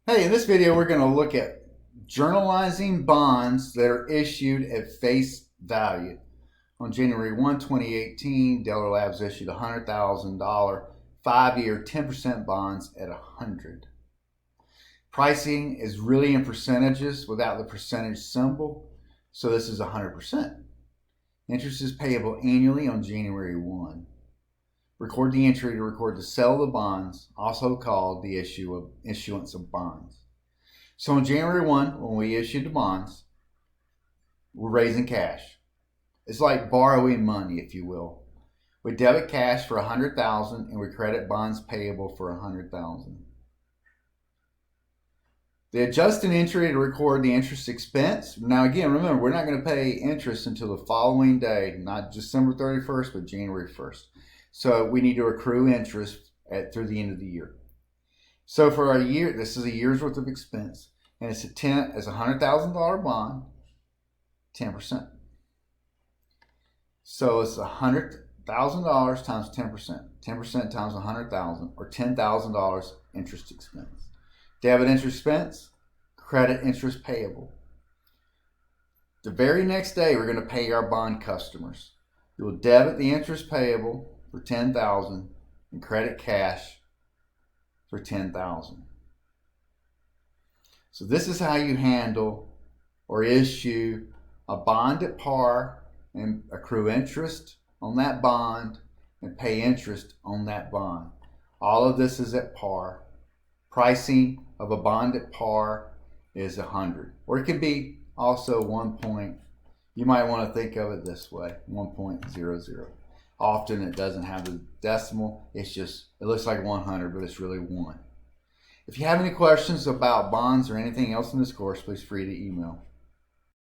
Hey, in this video, we're going to look at journalizing bonds that are issued at face value. On January 1, 2018, Delaware Labs issued $100,000 5-year 10% bonds at 100. Pricing is really in percentages without the percentage symbol, so this is 100%. Interest is payable annually on January 1. Record the entry to record the sale of the bonds, also called the issuance of bonds. So on January 1, when we issued the bonds, we're raising cash. It's like borrowing money, if you will. We debit cash for $100,000 and we credit bonds payable for $100,000. The adjusted entry to record the interest expense. Now again, remember, we're not going to pay interest until the following day, not December 31st, but January 1st. So we need to accrue interest through the end of the year. So for a year, this is a year's worth of expense, and it's a $100,000 bond, 10%. So it's $100,000 times 10%. 10% times 100,000, or $10,000 interest expense. Debit interest expense, credit interest payable. The very next day, we're going to pay our bond customers. You will debit the interest payable for $10,000 and credit cash for $10,000. So this is how you handle or issue a bond at par and accrue interest on that bond and pay interest on that bond. All of this is at par. Pricing of a bond at par is 100, or it could be also 1 point. You might want to think of it this way, 1.00. Often it doesn't have the decimal. It looks like 100, but it's really 1. If you have any questions about bonds or anything else in this course, please feel free to email.